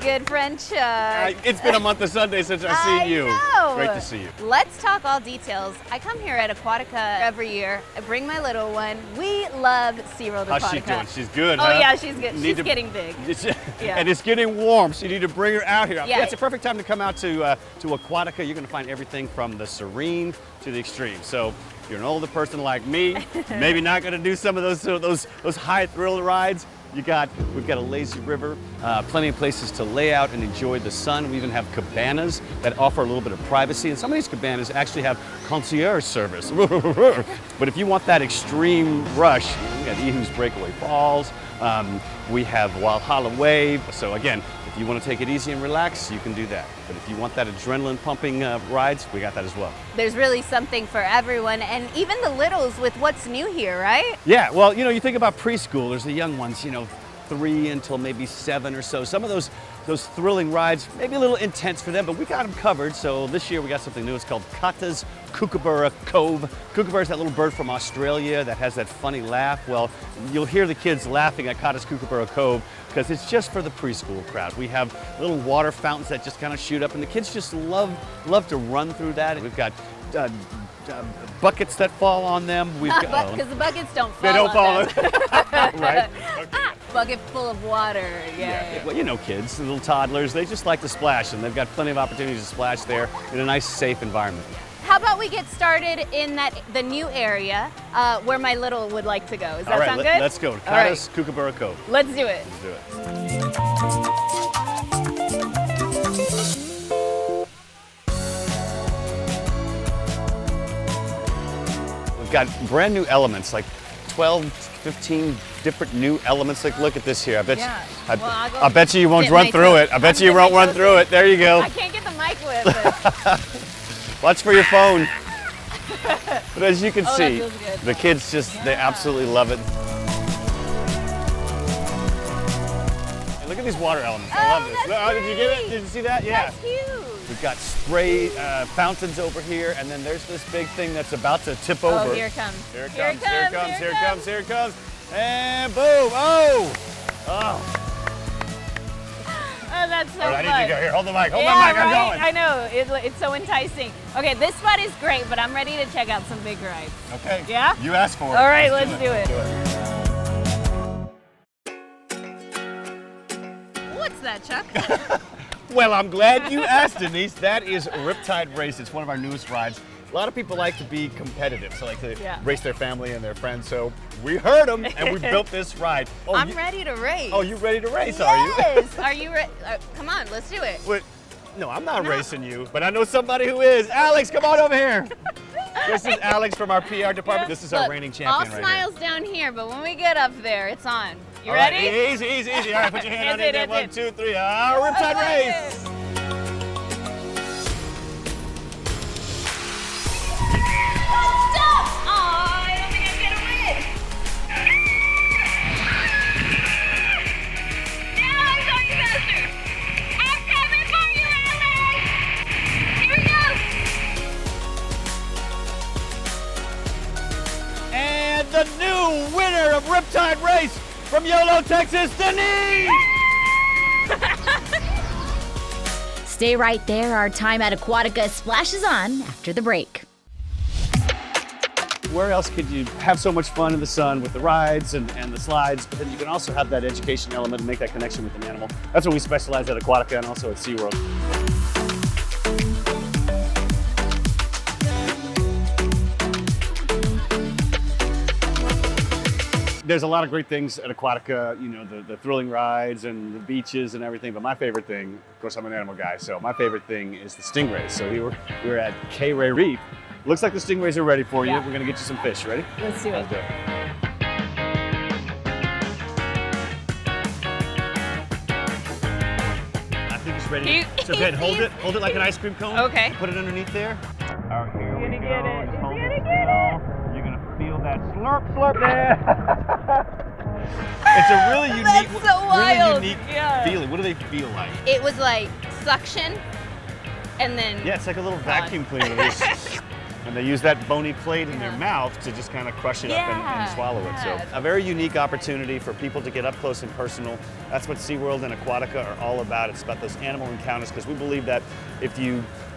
good friend Chuck. It's been a month of Sunday since I've seen you. Know. Great to see you. Let's talk all details. I come here at Aquatica every year. I bring my little one. We love SeaWorld Aquatica. How's she doing? She's good, Oh huh? yeah, she's good. She's getting big. Yeah. And it's getting warm, so you need to bring her out here. Yeah. It's a perfect time to come out to Aquatica. You're going to find everything from the serene to the extreme. So if you're an older person like me, maybe not going to do some of those high thrill rides. We've got a lazy river, plenty of places to lay out and enjoy the sun. We even have cabanas that offer a little bit of privacy, and some of these cabanas actually have concierge service. But if you want that extreme rush, we got Ehu's Breakaway Falls. We have Walhalla Wave. So again, if you want to take it easy and relax, you can do that. But if you want that adrenaline pumping rides, we got that as well. There's really something for everyone, and even the littles with what's new here, right? Yeah, well, you think about preschoolers, the young ones, 3 until maybe 7 or so. Some of those thrilling rides, maybe a little intense for them, but we got them covered. So this year we got something new. It's called Kata's Kookaburra Cove. Kookaburra is that little bird from Australia that has that funny laugh. Well, you'll hear the kids laughing at Kata's Kookaburra Cove because it's just for the preschool crowd. We have little water fountains that just kind of shoot up, and the kids just love to run through that. We've got buckets that fall on them. Because the buckets don't fall. They don't fall on them. right? Okay. Bucket full of water. Yeah. Well, kids, the little toddlers, they just like to splash, and they've got plenty of opportunities to splash there in a nice, safe environment. How about we get started in the new area where my little would like to go? Does that sound good? Let's go. Kata's Kookaburra Cove. Let's do it. Let's do it. We've got brand new elements, like 12, 15 different new elements. Like, look at this here. I bet you won't run through it. I bet you won't run through it. There you go. I can't get the mic with it. Watch for your phone. But as you can see, that feels good. the kids they absolutely love it. Hey, look at these water elements. I love this. That's Did you get it? Did you see that? Yeah. That's huge. We've got spray fountains over here, and then there's this big thing that's about to tip over. Oh, here it comes. Here it comes, here it comes, here it comes, here it comes. And boom! Oh! Oh! Oh, that's so All right, I need to go. Here, hold the mic. Hold yeah, my mic, I'm right? going. I know, it's so enticing. Okay, this spot is great, but I'm ready to check out some big rides. Okay. Yeah? You asked for it. All right, let's do it. What's that, Chuck? Well, I'm glad you asked, Denise. That is Riptide Race. It's one of our newest rides. A lot of people like to be competitive, so like to race their family and their friends. So we heard them, and we built this ride. Oh, I'm ready to race. Oh, you ready to race, yes. are you? Yes. Are you ready? Come on, let's do it. Wait, no, I'm not racing you, but I know somebody who is. Alex, come on over here. This is Alex from our PR department. This is our reigning champion all right here. smiles down here, but when we get up there, it's on. You All ready? Right, easy, easy, easy. All right, put your hand on it. There. 1, 2, 3. Riptide Race. The new winner of Riptide Race from YOLOTX is Denise! Stay right there. Our time at Aquatica splashes on after the break. Where else could you have so much fun in the sun with the rides and the slides, but then you can also have that education element and make that connection with an animal. That's what we specialize at Aquatica and also at SeaWorld. There's a lot of great things at Aquatica, the thrilling rides and the beaches and everything, but my favorite thing, of course I'm an animal guy, so my favorite thing is the stingrays. So we were at K-Ray Reef. Looks like the stingrays are ready for you. We're gonna get you some fish. Ready? Let's do it. Let's do it. I think it's ready. So go ahead, hold it like an ice cream cone. Okay. Put it underneath there. All right, here we go. Get it. Just hold He's it gonna get it. still. You're gonna feel that slurp there. It's a really unique, That's so wild. really unique Yeah. feeling. What do they feel like? It was like suction, and then Yeah, it's like a little vacuum cleaner. And and they use that bony plate in their mouth to just kind of crush it up and swallow it. So a very unique opportunity for people to get up close and personal. That's what SeaWorld and Aquatica are all about. It's about those animal encounters, because we believe that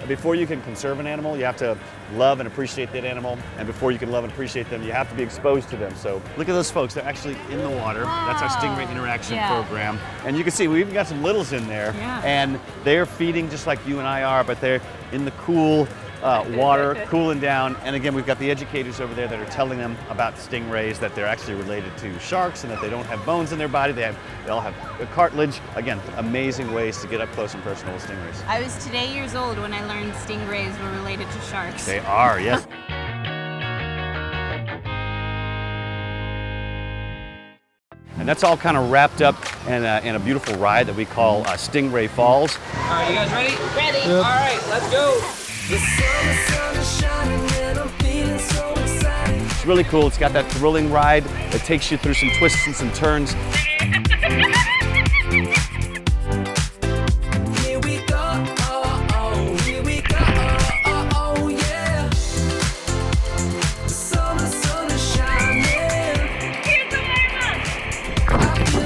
before you can conserve an animal, you have to love and appreciate that animal, and before you can love and appreciate them, you have to be exposed to them. So look at those folks, they're actually in the water. Wow. That's our Stingray Interaction program. And you can see we even got some littles in there, and they're feeding just like you and I are, but they're in the cool water, cooling down. And again, we've got the educators over there that are telling them about stingrays, that they're actually related to sharks and that they don't have bones in their body. They all have cartilage. Again, amazing ways to get up close and personal with stingrays. I was today years old when I learned stingrays were related to sharks. They are, yes. And that's all kind of wrapped up in a beautiful ride that we call Stingray Falls. All right, you guys ready? Ready. All right, let's go. It's really cool. It's got that thrilling ride that takes you through some twists and some turns. Here we go, here we go, yeah. The sun is shining. I feel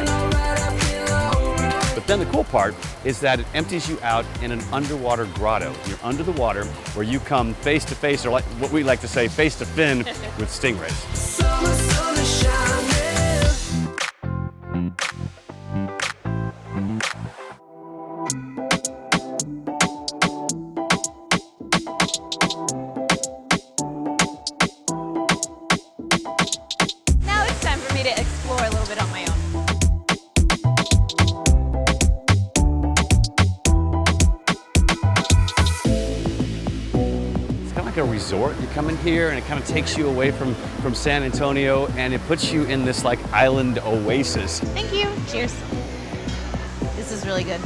alright. But then the cool part is that it empties you out in an underwater grotto. You're under the water where you come face to face, or like what we like to say, face to fin with stingrays. Sun is shining. Now it's time for me to explore a little bit on my own. Like a resort. You come in here and it kind of takes you away from San Antonio, and it puts you in this like island oasis. Thank you. Cheers. This is really good.